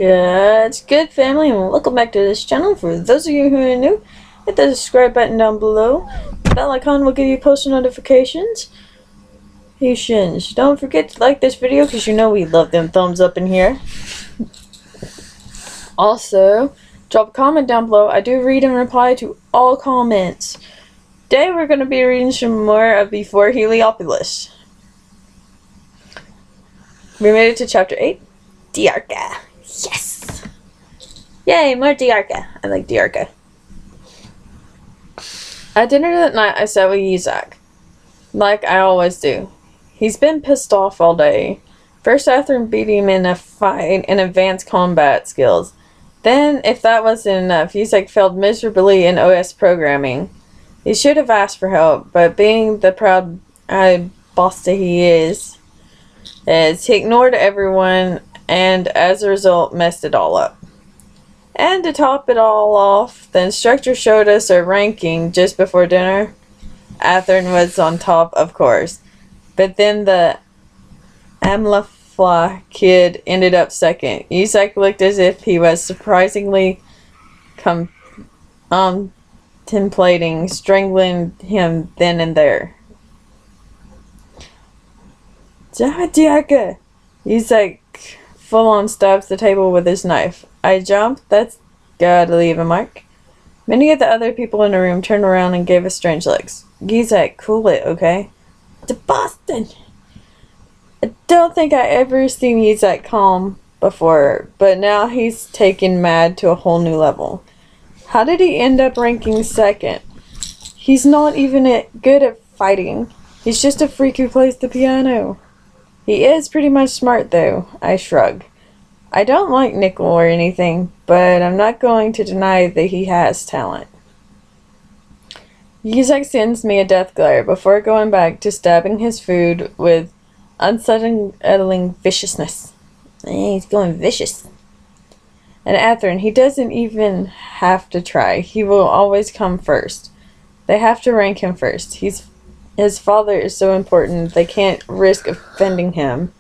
Good family, and welcome back to this channel. For those of you who are new, hit the subscribe button down below. The bell icon will give you post notifications. Don't forget to like this video because you know we love them thumbs up in here. Also, drop a comment down below. I do read and reply to all comments. Today we're going to be reading some more of Before Heliopolis. We made it to chapter 8, Diarca. Yes! Yay, more Diarca. I like Diarca. At dinner that night, I sat with Yizak, like I always do. He's been pissed off all day. First, Athrun beat him in a fight in advanced combat skills. Then, if that wasn't enough, Yizak failed miserably in OS programming. He should have asked for help, but being the proud boss that he is, he ignored everyone and as a result messed it all up. And to top it all off, the instructor showed us our ranking just before dinner. Athrun was on top, of course, but then the Amlafla kid ended up second. Yizak looked as if he was surprisingly contemplating strangling him then and there. Diarca! Yizak full on stabs the table with his knife. I jumped. That's gotta leave a mark. Many of the other people in the room turned around and gave us strange looks. Yizak, cool it, okay? To Boston! I don't think I ever seen Yizak calm before, but now he's taken mad to a whole new level. How did he end up ranking second? He's not even good at fighting. He's just a freak who plays the piano. He is pretty much smart, though. I shrug. I don't like Nickel or anything, but I'm not going to deny that he has talent. Yizak sends me a death glare before going back to stabbing his food with unsettling viciousness. He's going vicious. And Athrun, he doesn't even have to try. He will always come first. They have to rank him first. His father is so important, they can't risk offending him.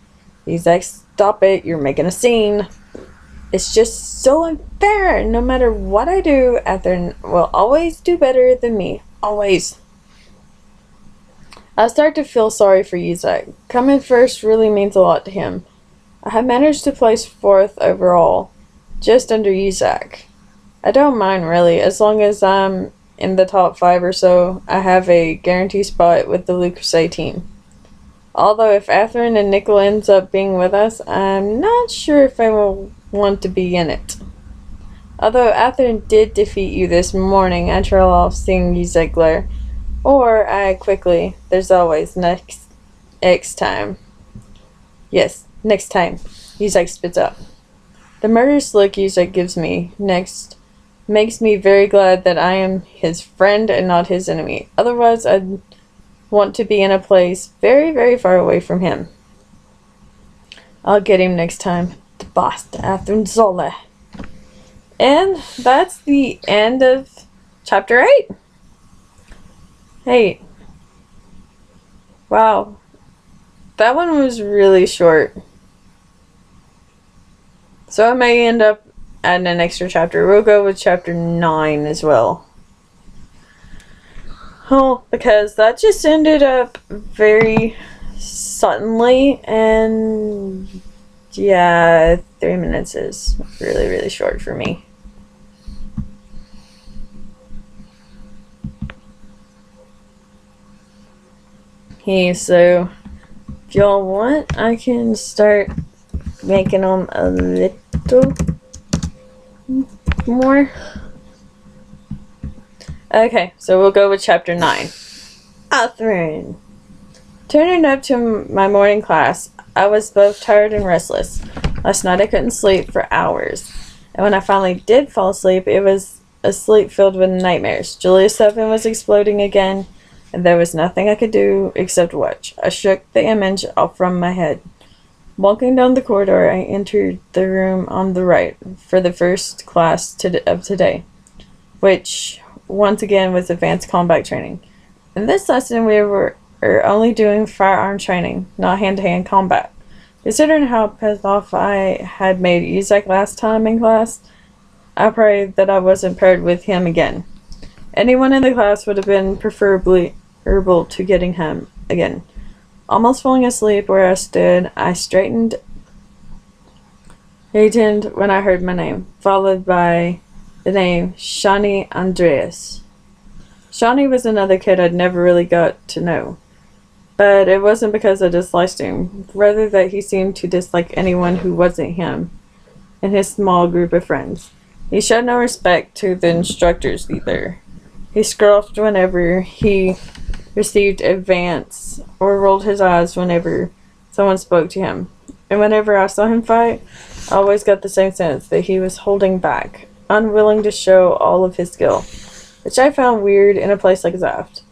He's like, stop it, you're making a scene. It's just so unfair. No matter what I do, Athrun will always do better than me. Always. I start to feel sorry for Yizak. Coming first really means a lot to him. I have managed to place 4th overall, just under Yizak. I don't mind really, as long as I'm in the top 5 or so. I have a guaranteed spot with the Lucasay team. Although if Athrun and Nickel ends up being with us, I'm not sure if I will want to be in it. Although Athrun did defeat you this morning, I trail off seeing Yizak glare. Or I quickly, there's always next time. Yes, next time. Yizak spits up. The murderous look Yizak gives me next makes me very glad that I am his friend and not his enemy. Otherwise, I'd want to be in a place very, very far away from him. I'll get him next time. The boss, Athrun Zola. And that's the end of chapter 8. Hey. Wow. That one was really short. So I may end up adding an extra chapter. We'll go with chapter 9 as well. Oh, because that just ended up very suddenly, and yeah, 3 minutes is really, really short for me. Okay, so if y'all want, I can start making them a little more. Okay, so we'll go with chapter 9. Athrun. Turning up to my morning class, I was both tired and restless. Last night I couldn't sleep for hours, and when I finally did fall asleep, it was a sleep filled with nightmares. Julius 7 was exploding again, and there was nothing I could do except watch. I shook the image off from my head. Walking down the corridor, I entered the room on the right for the first class of today, which once again was advanced combat training. In this lesson, we were only doing firearm training, not hand-to-hand combat. Considering how pissed off I had made Isaac last time in class, I prayed that I wasn't paired with him again. Anyone in the class would have been preferably able to getting him again. Almost falling asleep where I stood, I straightened when I heard my name, followed by the name Shawnee Andreas. Shawnee was another kid I'd never really got to know. But it wasn't because I disliked him, rather that he seemed to dislike anyone who wasn't him and his small group of friends. He showed no respect to the instructors either. He scoffed whenever he received advance or rolled his eyes whenever someone spoke to him. And whenever I saw him fight, I always got the same sense that he was holding back, unwilling to show all of his skill, which I found weird in a place like Zaft.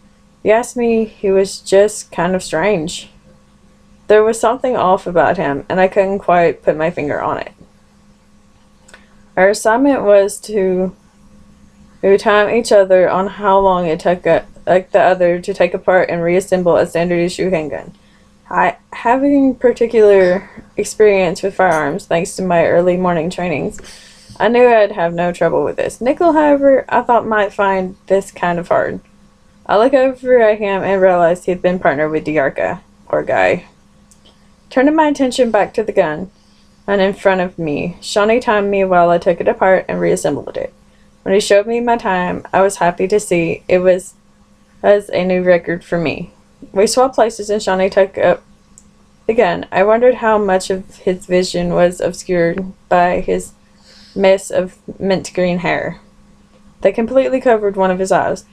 If you ask me, he was just kind of strange. There was something off about him, and I couldn't quite put my finger on it. Our assignment was to time each other on how long it took the other to take apart and reassemble a standard issue handgun. Having particular experience with firearms thanks to my early morning trainings, I knew I'd have no trouble with this. Nickel, however, I thought might find this kind of hard. I looked over at him and realized he had been partnered with Diarca, poor guy. Turning my attention back to the gun, and in front of me, Shawnee timed me while I took it apart and reassembled it. When he showed me my time, I was happy to see it was as a new record for me. We swapped places and Shawnee took up the gun. I wondered how much of his vision was obscured by his mess of mint green hair that completely covered one of his eyes.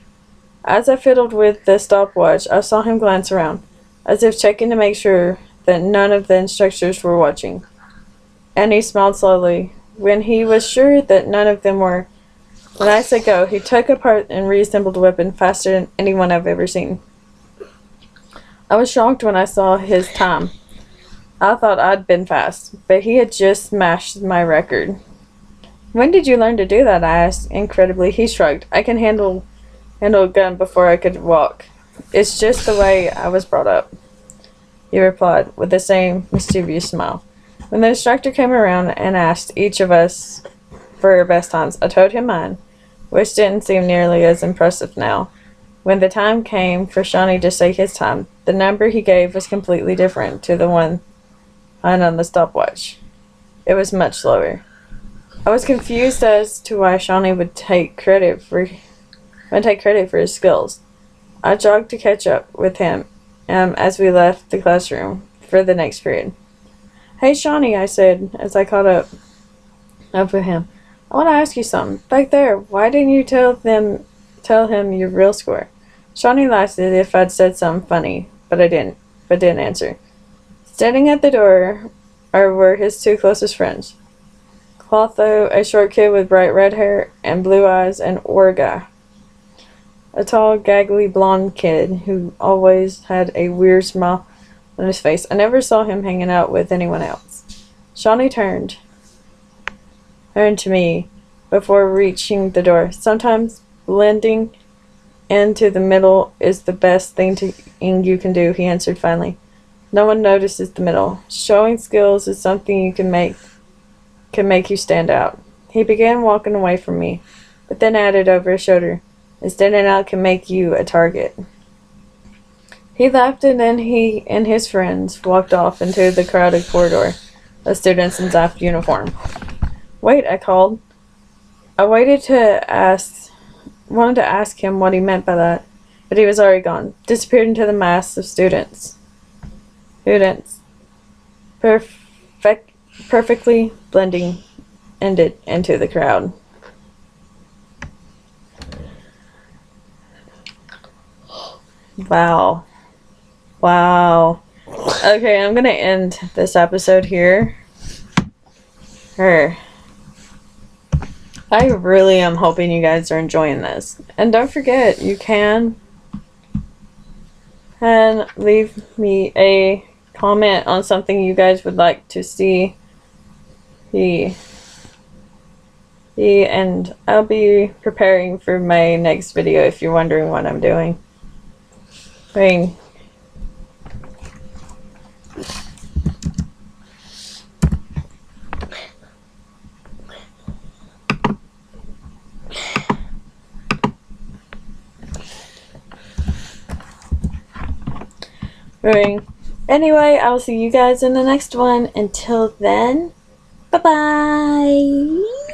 As I fiddled with the stopwatch, I saw him glance around, as if checking to make sure that none of the instructors were watching. And he smiled slowly. When he was sure that none of them were, when I said go, he took apart and reassembled the weapon faster than anyone I've ever seen. I was shocked when I saw his time. I thought I'd been fast, but he had just smashed my record. When did you learn to do that? I asked. Incredibly, he shrugged. I can handle a gun before I could walk. It's just the way I was brought up, he replied with the same mischievous smile. When the instructor came around and asked each of us for our best times, I told him mine, which didn't seem nearly as impressive now. When the time came for Shawnee to say his time, the number he gave was completely different to the one on the stopwatch. It was much slower. I was confused as to why Shawnee would take credit for his skills. I jogged to catch up with him as we left the classroom for the next period. Hey Shawnee, I said as I caught up with him. I want to ask you something. Back there, why didn't you tell him your real score? Shawnee laughed as if I'd said something funny, but didn't answer. Standing at the door were his two closest friends. Clotho, a short kid with bright red hair and blue eyes, and Orga, a tall, gaggly blonde kid who always had a weird smile on his face. I never saw him hanging out with anyone else. Shawnee turned to me before reaching the door. Sometimes blending into the middle is the best thing you can do, he answered finally. No one notices the middle. Showing skills is something you can make you stand out. He began walking away from me, but then added over his shoulder, and standing out can make you a target. He laughed, and then he and his friends walked off into the crowded corridor of students in Zaft uniform. Wait, I called. I wanted to ask him what he meant by that, but he was already gone, disappeared into the mass of students. Perfectly blending into the crowd. Wow. Okay, I'm gonna end this episode here. I really am hoping you guys are enjoying this. And don't forget, you can leave me a comment on something you guys would like to see. And I'll be preparing for my next video if you're wondering what I'm doing. Anyway, I'll see you guys in the next one. Until then, bye-bye.